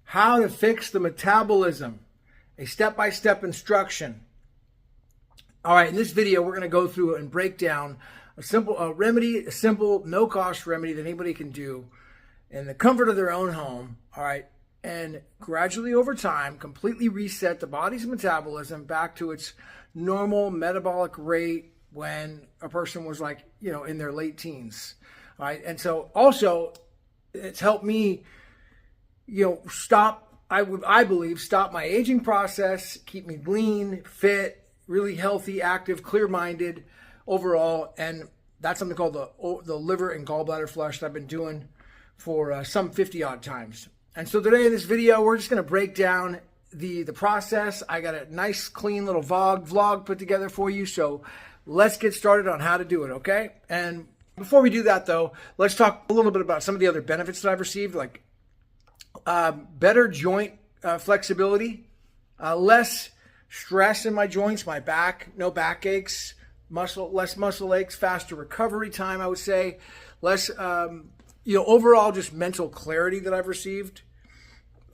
How to fix the metabolism, a step-by-step instruction. All right, in this video, we're going to go through and break down a simple remedy, a simple, no-cost remedy that anybody can do in the comfort of their own home, all right, and gradually over time, completely reset the body's metabolism back to its normal metabolic rate when a person was like, in their late teens, all right? And so also, it's helped me stop my aging process, keep me lean, fit, really healthy, active, clear-minded overall. And that's something called the liver and gallbladder flush that I've been doing for some 50 odd times. And so today in this video, we're just going to break down the process. I got a nice clean little vlog put together for you. So let's get started on how to do it. Okay. And before we do that though, let's talk a little bit about some of the other benefits that I've received, like better joint flexibility, less stress in my joints, my back, no back aches, less muscle aches, faster recovery time, I would say, less, overall just mental clarity that I've received.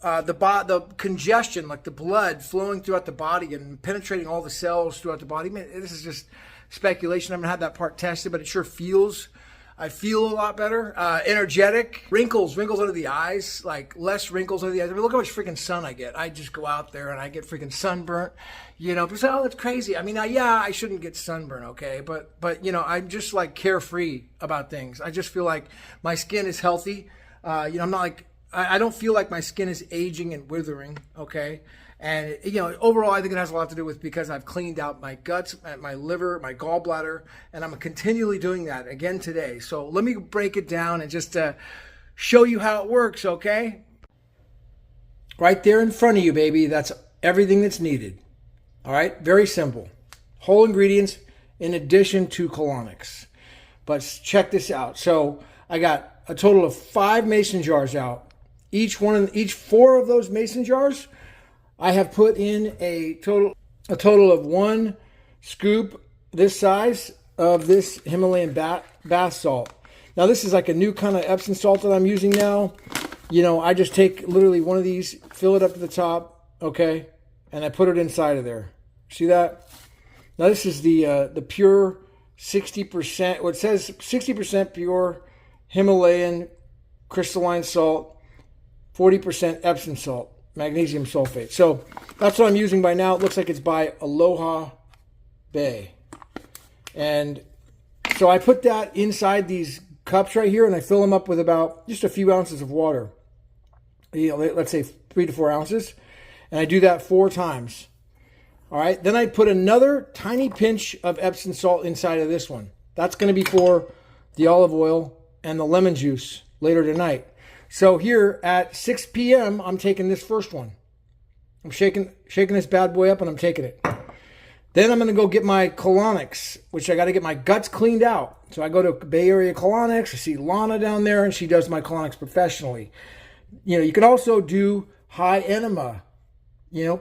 The congestion, like the blood flowing throughout the body and penetrating all the cells throughout the body. Man, this is just speculation. I haven't had that part tested, but it sure feels. I feel a lot better, energetic, wrinkles under the eyes, like less wrinkles under the eyes. I mean, look how much freaking sun I get. I just go out there and I get freaking sunburnt, people say, oh, that's crazy. I mean, yeah, I shouldn't get sunburnt. Okay. But, I'm just like carefree about things. I just feel like my skin is healthy. I'm not like, I don't feel like my skin is aging and withering. Okay. And, overall, I think it has a lot to do with because I've cleaned out my guts, my liver, my gallbladder, and I'm continually doing that again today. So let me break it down and just show you how it works, okay? Right there in front of you, baby. That's everything that's needed. All right? Very simple. Whole ingredients in addition to colonics. But check this out. So I got a total of 5 mason jars out. Each 4 of those mason jars, I have put in a total of 1 scoop this size of this Himalayan bath salt. Now this is like a new kind of Epsom salt that I'm using now. I just take literally one of these, fill it up to the top, okay, and I put it inside of there. See that? Now this is the pure 60%. Well, it says 60% pure Himalayan crystalline salt, 40% Epsom salt. Magnesium sulfate. So that's what I'm using by now. It looks like it's by Aloha Bay. And so I put that inside these cups right here and I fill them up with about just a few ounces of water. Let's say 3 to 4 ounces. And I do that 4 times. All right. Then I put another tiny pinch of Epsom salt inside of this one. That's going to be for the olive oil and the lemon juice later tonight. So here at 6 p.m., I'm taking this first one. I'm shaking this bad boy up and I'm taking it. Then I'm going to go get my colonics, which I got to get my guts cleaned out. So I go to Bay Area Colonics. I see Lana down there and she does my colonics professionally. You can also do high enema,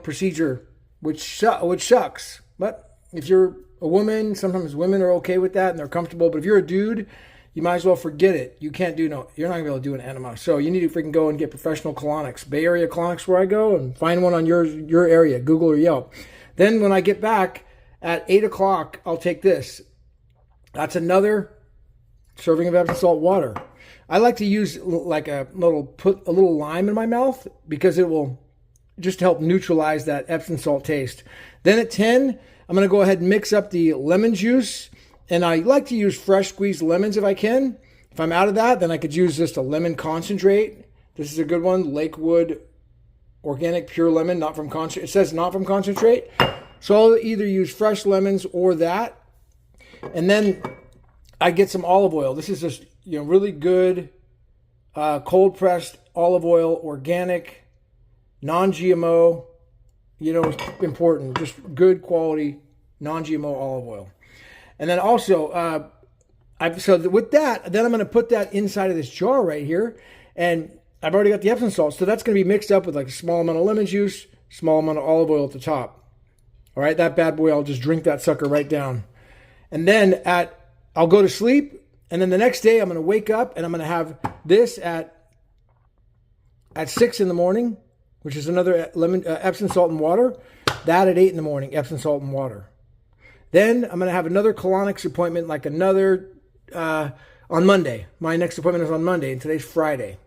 procedure, which sucks. But if you're a woman, sometimes women are okay with that and they're comfortable. But if you're a dude, you might as well forget it. You're not going to be able to do an enema. So you need to freaking go and get professional colonics. Bay Area Colonics where I go and find one on your area, Google or Yelp. Then when I get back at 8 o'clock, I'll take this. That's another serving of Epsom salt water. I like to use put a little lime in my mouth because it will just help neutralize that Epsom salt taste. Then at 10, I'm going to go ahead and mix up the lemon juice. And I like to use fresh squeezed lemons if I can. If I'm out of that, then I could use just a lemon concentrate. This is a good one. Lakewood Organic Pure Lemon, not from concentrate. It says not from concentrate. So I'll either use fresh lemons or that. And then I get some olive oil. This is just really good cold pressed olive oil, organic, non-GMO. It's important. Just good quality non-GMO olive oil. And then also, with that, then I'm going to put that inside of this jar right here. And I've already got the Epsom salt. So that's going to be mixed up with like a small amount of lemon juice, small amount of olive oil at the top. All right, that bad boy, I'll just drink that sucker right down. And then I'll go to sleep. And then the next day, I'm going to wake up and I'm going to have this at 6 in the morning. which is another Epsom salt and water. That at 8 in the morning, Epsom salt and water. Then I'm going to have another colonics appointment, like another on Monday. My next appointment is on Monday, and today's Friday.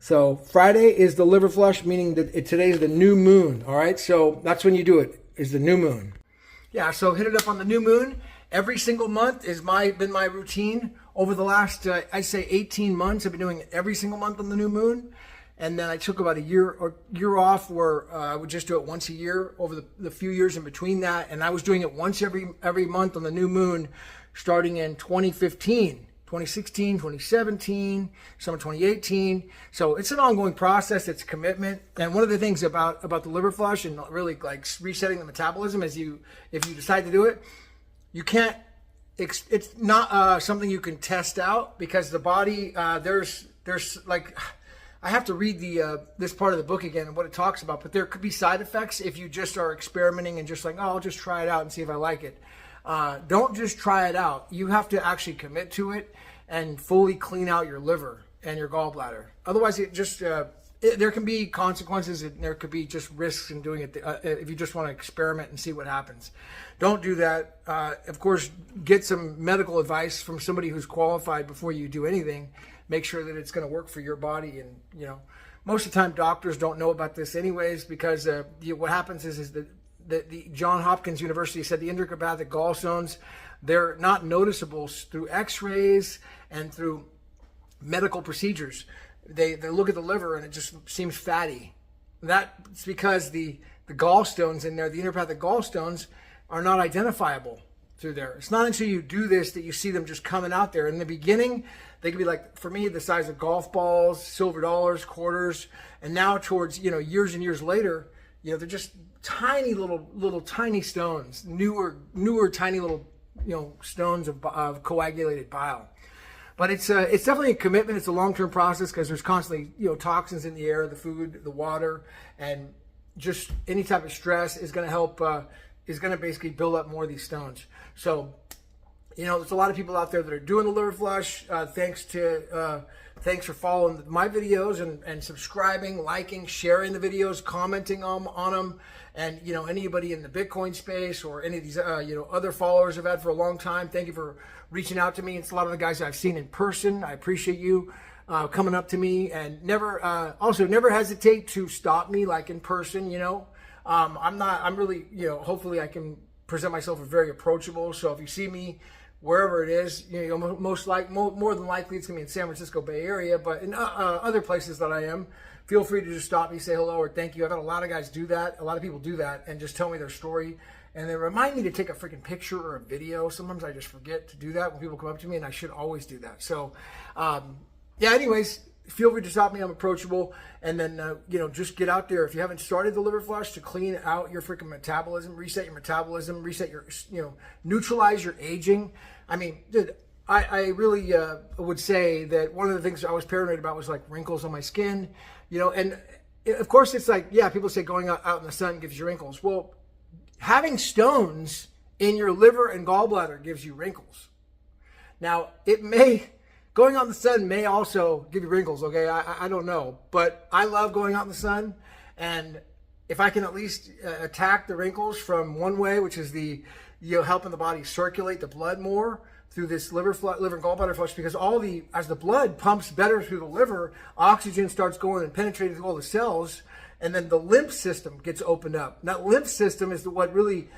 So Friday is the liver flush, meaning that today is the new moon. All right, so that's when you do it, is the new moon. Yeah, so hit it up on the new moon. Every single month has been my routine over the last, I'd say 18 months. I've been doing it every single month on the new moon. And then I took about a year off where I would just do it once a year over the few years in between that. And I was doing it once every month on the new moon, starting in 2015. 2016, 2017, summer 2018. So it's an ongoing process. It's a commitment. And one of the things about the liver flush and really like resetting the metabolism is if you decide to do it, you can't, it's not something you can test out, because the body, there's like, I have to read this part of the book again and what it talks about, but there could be side effects if you just are experimenting and just like, oh, I'll just try it out and see if I like it. Don't just try it out. You have to actually commit to it and fully clean out your liver and your gallbladder. Otherwise, it just there can be consequences and there could be just risks in doing it if you just want to experiment and see what happens. Don't do that. Of course, get some medical advice from somebody who's qualified before you do anything. Make sure that it's going to work for your body. And most of the time, doctors don't know about this anyways, because what happens is that the Johns Hopkins University said the intrahepatic gallstones, they're not noticeable through x-rays and through medical procedures. They look at the liver and it just seems fatty. That's because the gallstones in there, the intrahepatic gallstones, are not identifiable through there. It's not until you do this that you see them just coming out there. In the beginning, they could be like, for me, the size of golf balls, silver dollars, quarters, and now towards years and years later, they're just tiny little tiny stones, newer tiny little stones of coagulated bile. But it's definitely a commitment. It's a long-term process, because there's constantly toxins in the air, the food, the water, and just any type of stress is going to help. Is going to basically build up more of these stones. So there's a lot of people out there that are doing the liver flush. Thanks for following my videos and subscribing, liking, sharing the videos, commenting on them. And anybody in the Bitcoin space or any of these other followers I've had for a long time, thank you for reaching out to me. It's a lot of the guys I've seen in person. I appreciate you coming up to me, and never hesitate to stop me, like in person. I'm really, hopefully I can present myself as very approachable. So if you see me wherever it is, more than likely it's gonna be in San Francisco Bay Area, but in other places that I am, feel free to just stop me, say hello or thank you. I've had a lot of guys do that. A lot of people do that and just tell me their story, and they remind me to take a freaking picture or a video. Sometimes I just forget to do that when people come up to me, and I should always do that. So anyways, feel free to stop me. I'm approachable. And then, just get out there. If you haven't started the liver flush to clean out your freaking metabolism, reset your metabolism, reset your, neutralize your aging. I mean, dude, I really would say that one of the things I was paranoid about was like wrinkles on my skin, and of course it's like, yeah, people say going out in the sun gives you wrinkles. Well, having stones in your liver and gallbladder gives you wrinkles. Now, going out in the sun may also give you wrinkles, okay? I don't know. But I love going out in the sun. And if I can at least attack the wrinkles from one way, which is helping the body circulate the blood more through this liver and gallbladder flush, because as the blood pumps better through the liver, oxygen starts going and penetrating through all the cells, and then the lymph system gets opened up. And that lymph system is what really,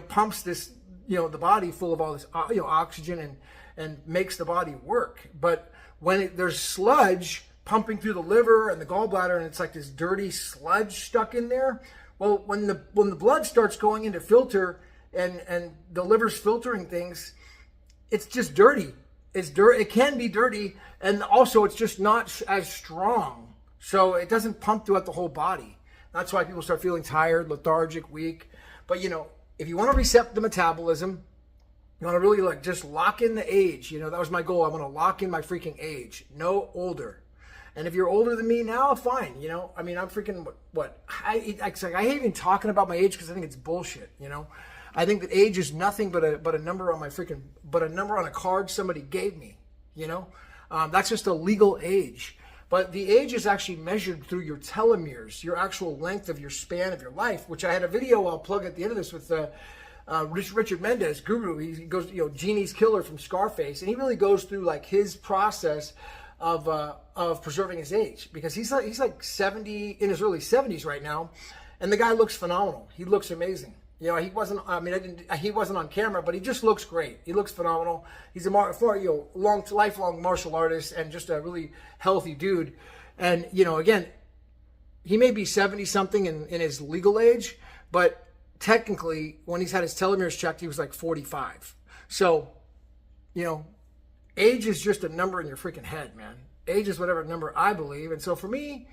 pumps this, the body full of all this, oxygen and makes the body work. But when there's sludge pumping through the liver and the gallbladder, and it's like this dirty sludge stuck in there, well, when the blood starts going into filter and the liver's filtering things, it's just dirty. It can be dirty, and also it's just not as strong, so it doesn't pump throughout the whole body. That's why people start feeling tired, lethargic, weak. But if you want to reset the metabolism, you want to really just lock in the age. That was my goal. I want to lock in my freaking age. No older. And if you're older than me now, fine. I mean, I'm freaking what? I hate even talking about my age, because I think it's bullshit. I think that age is nothing but a number on a number on a card somebody gave me. That's just a legal age. But the age is actually measured through your telomeres, your actual length of your span of your life, which I had a video I'll plug at the end of this with Richard Mendez, guru. He goes, Genie's killer from Scarface, and he really goes through like his process of preserving his age, because he's like 70, in his early 70s right now, and the guy looks phenomenal. He looks amazing. He wasn't. I mean, he wasn't on camera, but he just looks great. He looks phenomenal. He's a lifelong martial artist and just a really healthy dude. And again, he may be 70 something in his legal age, but technically, when he's had his telomeres checked, he was like 45. So, age is just a number in your freaking head, man. Age is whatever number I believe. And so for me,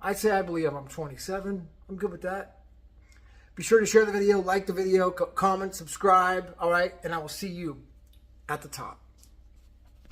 I'd say I believe I'm 27. I'm good with that. Be sure to share the video, like the video, comment, subscribe, all right? And I will see you at the top.